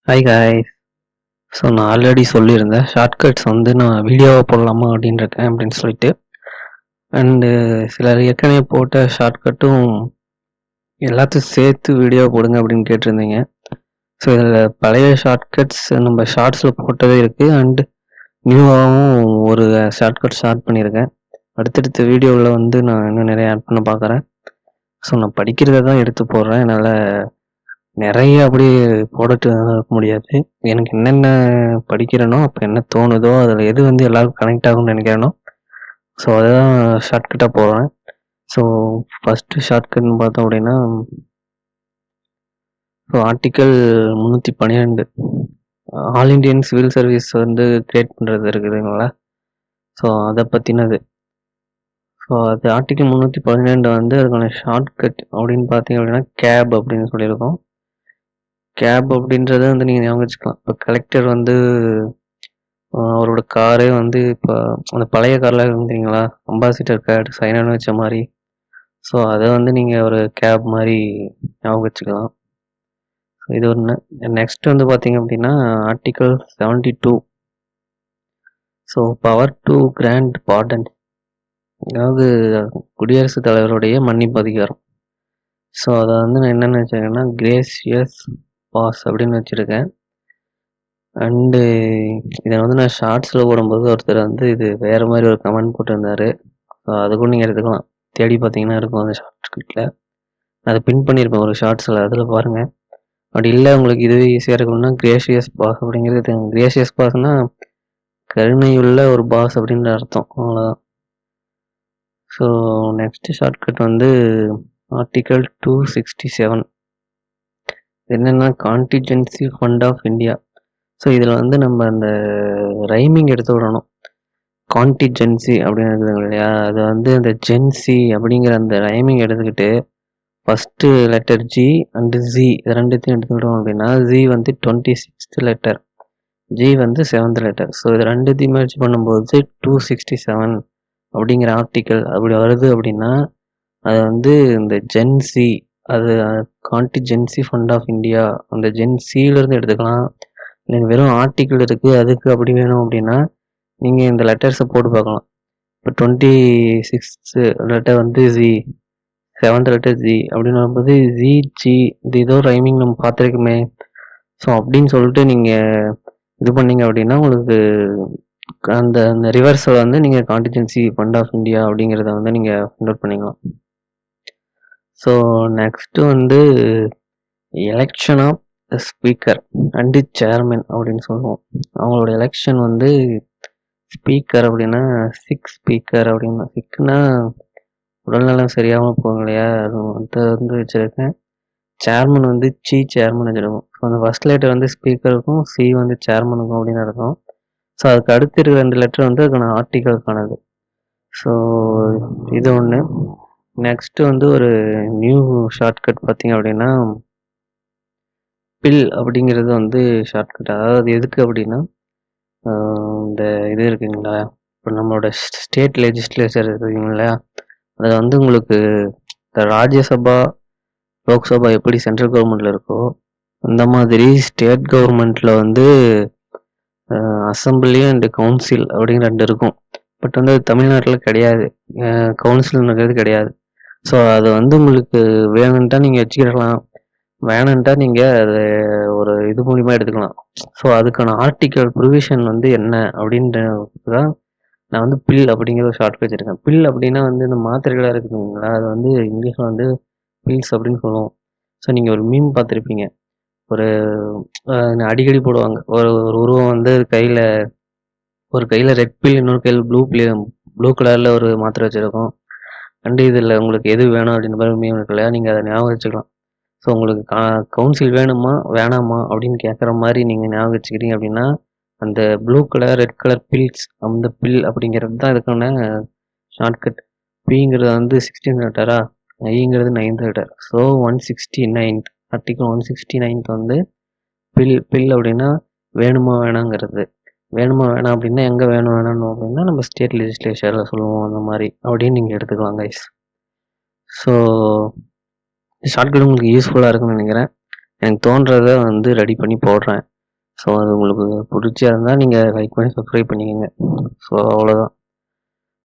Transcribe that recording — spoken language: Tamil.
Hi guys. ஸோ நான் ஆல்ரெடி சொல்லியிருந்தேன் ஷார்ட்கட்ஸ் வந்து நான் வீடியோவை போடலாமா அப்படின்னு இருக்கேன் அப்படின்னு சொல்லிட்டு. அண்டு சிலர் ஏற்கனவே போட்ட ஷார்ட்கட்டும் எல்லாத்தையும் சேர்த்து வீடியோ போடுங்க அப்படின்னு கேட்டிருந்தீங்க. ஸோ இதில் பழைய ஷார்ட்கட்ஸ் நம்ம ஷார்ட்ஸில் போட்டதே இருக்குது. அண்டு நியூவாகவும் ஒரு ஷார்ட்கட் ஸ்டார்ட் பண்ணியிருக்கேன். அடுத்தடுத்த வீடியோவில் வந்து நான் இன்னும் நிறைய ஆட் பண்ண பார்க்குறேன். ஸோ நான் படிக்கிறத தான் எடுத்து போடுறேன். என்னால் நிறைய அப்படியே போட்டுட்டு இருக்க முடியாது. எனக்கு என்னென்ன படிக்கிறேனோ, அப்போ என்ன தோணுதோ, அதில் எது வந்து எல்லாருக்கும் கனெக்ட் ஆகும்னு நினைக்கிறேனோ, ஸோ அதை தான் ஷார்ட்கட்டாக போடுறேன். ஸோ ஃபஸ்ட்டு ஷார்ட்கட்னு பார்த்தோம் அப்படின்னா, so article 312 all Indian civil service வந்து கிரியேட் பண்ணுறது இருக்குதுங்களா, ஸோ அதை பற்றினது. ஸோ அது ஆர்டிக்கல் 312 வந்து அதுக்கான ஷார்ட்கட் அப்படின்னு பார்த்தீங்க அப்படின்னா கேப் அப்படின்னு சொல்லியிருக்கோம். கேப் அப்படின்றத வந்து நீங்கள் ஞாபகம் வச்சுக்கலாம். இப்போ கலெக்டர் வந்து அவரோட காரே வந்து இப்போ அந்த பழைய கார்லாம் இருந்தீங்களா, அம்பாசிடர் கார்டு சைனானு வச்ச மாதிரி. ஸோ அதை வந்து நீங்கள் ஒரு கேப் மாதிரி ஞாபகம் வச்சுக்கலாம். இது ஒன்று. நெக்ஸ்ட் வந்து பார்த்தீங்க அப்படின்னா article 72. So power to grant pardon, அதாவது குடியரசுத் தலைவருடைய மன்னிப்பு அதிகாரம். ஸோ அதை வந்து நான் என்னென்னு வச்சுருக்கேன்னா கிரேசியஸ் பாஸ் அப்படின்னு வச்சுருக்கேன். அண்டு இதை வந்து நான் ஷார்ட்ஸில் போடும்போது ஒருத்தர் வந்து இது வேறு மாதிரி ஒரு கமெண்ட் போட்டிருந்தாரு. ஸோ அதுக்கும் நீங்கள் எடுத்துக்கலாம். தேடி பார்த்தீங்கன்னா இருக்கும் அந்த ஷார்ட்கட்டில். அதை பின் பண்ணியிருப்பேன் ஒரு ஷார்ட்ஸில், அதில் பாருங்கள். அப்படி இல்லை உங்களுக்கு இதுவே ஈஸியாக இருக்கணும்னா கிரேஷியஸ் பாஸ் அப்படிங்கிறது. கிரேஷியஸ் பாஸ்னால் கருணையுள்ள ஒரு பாஸ் அப்படின்ற அர்த்தம், அவ்வளோதான். ஸோ நெக்ஸ்ட் ஷார்ட்கட் வந்து ஆர்டிக்கல் 267. என்னென்னா contingency fund of India. So இதில் வந்து நம்ம அந்த ரைமிங் எடுத்து விடணும். கான்டிஜென்சி அப்படின்னு இருக்குதுங்க இல்லையா, அது வந்து அந்த ஜென்சி அப்படிங்கிற அந்த ரைமிங் எடுத்துக்கிட்டு first letter G and G இது ரெண்டுத்தையும் எடுத்துக்கிட்டோம் அப்படின்னா, ஜி வந்து 26th லெட்டர், ஜி வந்து 7th லெட்டர். ஸோ இது ரெண்டுத்தையும் மேட்ச் பண்ணும்போது 267 அப்படிங்கிற ஆர்டிக்கல் அப்படி வருது அப்படின்னா, அது வந்து இந்த ஜென்சி, அது கான்டிஜென்சி ஃபண்ட் ஆஃப் இந்தியா, அந்த ஜென்சியிலேருந்து எடுத்துக்கலாம். நீங்கள் வெறும் ஆர்டிக்கல் இருக்குது அதுக்கு அப்படி வேணும் அப்படின்னா நீங்கள் இந்த லெட்டர்ஸை போட்டு பார்க்கலாம். இப்போ 26th லெட்டர் வந்து ஜி, 7th லெட்டர் ஜி அப்படின்னு வரும்போது ஜி ஜி இது ஏதோ ரைமிங் நம்ம பார்த்துருக்குமே. ஸோ அப்படின்னு சொல்லிட்டு நீங்கள் இது பண்ணீங்க அப்படின்னா உங்களுக்கு அந்த அந்த ரிவர்ஸில் வந்து நீங்கள் கான்டிஜென்சி ஃபண்ட் ஆஃப் இந்தியா அப்படிங்கிறத வந்து நீங்கள் ஃபைண்ட் அவுட் பண்ணிக்கலாம். ஸோ நெக்ஸ்ட்டு வந்து election of speaker and chairman அப்படின்னு சொல்லுவோம். அவங்களோட எலெக்ஷன் வந்து ஸ்பீக்கர் அப்படின்னா ஸ்பீக்கர் அப்படின்னா சிக்குன்னா உடல்நலம் சரியாமல் போகும் இல்லையா, அது வந்து வச்சுருக்கேன். சேர்மன் வந்து சேர்மன் வச்சுருக்கோம். ஸோ அந்த ஃபஸ்ட் லெட்டர் வந்து ஸ்பீக்கருக்கும், சி வந்து சேர்மனுக்கும் அப்படின்னு இருக்கும். ஸோ அதுக்கு அடுத்து இருக்கிற 2 லெட்டர் வந்து அதுக்கான ஆர்டிக்கலுக்கானது. ஸோ இது ஒன்று. நெக்ஸ்ட்டு வந்து ஒரு நியூ ஷார்ட்கட் பார்த்தீங்க அப்படின்னா பில் அப்படிங்கிறது வந்து ஷார்ட்கட். அதாவது எதுக்கு அப்படின்னா இந்த இது இருக்குங்களா, இப்போ நம்மளோட ஸ்டேட் லெஜிஸ்லேச்சர் இருக்குங்களா, அதில் வந்து உங்களுக்கு இந்த ராஜ்யசபா லோக்சபா எப்படி சென்ட்ரல் கவர்மெண்ட்டில் இருக்கோ அந்த மாதிரி ஸ்டேட் கவர்மெண்ட்டில் வந்து அசம்பிளி அண்டு கவுன்சில் அப்படின்னு 2 இருக்கும். பட் வந்து அது தமிழ்நாட்டில் கிடையாது, கவுன்சில்ங்கிறது கிடையாது. ஸோ அது வந்து உங்களுக்கு வேணுன்ட்டா நீங்கள் வச்சுக்கிடலாம், வேணுன்ட்டா நீங்கள் அதை ஒரு இது மூலிமா எடுத்துக்கலாம். ஸோ அதுக்கான ஆர்டிக்கல் ப்ரொவிஷன் வந்து என்ன அப்படின்றது தான் நான் வந்து பில் அப்படிங்கிற ஒரு ஷார்ட்கட் வச்சுருக்கேன். பில் அப்படின்னா வந்து இந்த மாத்திரைகளாக இருக்குதுங்களா, அது வந்து இங்கிலீஷில் வந்து பில்ஸ் அப்படின்னு சொல்லுவோம். ஸோ நீங்கள் ஒரு மீம் பார்த்துருப்பீங்க, ஒரு அடிக்கடி போடுவாங்க, ஒரு ஒரு உருவம் வந்து ஒரு கையில் ரெட் பில், இன்னொரு கையில் ப்ளூ கலரில் ஒரு மாத்திரை வச்சுருக்கோம். அண்டு இதில் உங்களுக்கு எது வேணும் அப்படின்ற மாதிரி மீம் இருக்கு இல்லையா, நீங்கள் அதை ஞாபகம் வச்சுக்கலாம். ஸோ உங்களுக்கு கவுன்சில் வேணுமா வேணாமா அப்படின்னு கேட்குற மாதிரி நீங்கள் ஞாபகம் வச்சுக்கிறீங்க அப்படின்னா அந்த blue colour red colour pills, அந்த பில் அப்படிங்கிறது தான் இதுக்கான ஷார்ட்கட். பிங்கிறது வந்து 16th லெட்டரா, ஐங்கிறது 9th லெட்டர். ஸோ 169 ஆர்டிக்கல் 169 வந்து பில் அப்படின்னா வேணுமா வேணாங்கிறது. வேணுமா வேணாம் அப்படின்னா எங்கே வேணும் வேணாம் அப்படின்னா நம்ம ஸ்டேட் லெஜிஸ்லேச்சரில் சொல்லுவோம் அந்த மாதிரி அப்படின்னு நீங்கள் எடுத்துக்கலாம் கைஸ். ஸோ ஷார்ட்கட் உங்களுக்கு யூஸ்ஃபுல்லாக இருக்குன்னு நினைக்கிறேன். எனக்கு தோன்றதை வந்து ரெடி பண்ணி போடுறேன். ஸோ அது உங்களுக்கு பிடிச்சிருந்தா நீங்கள் லைக் பண்ணி சப்ஸ்கிரைப் பண்ணிக்கோங்க. ஸோ அவ்வளோதான்.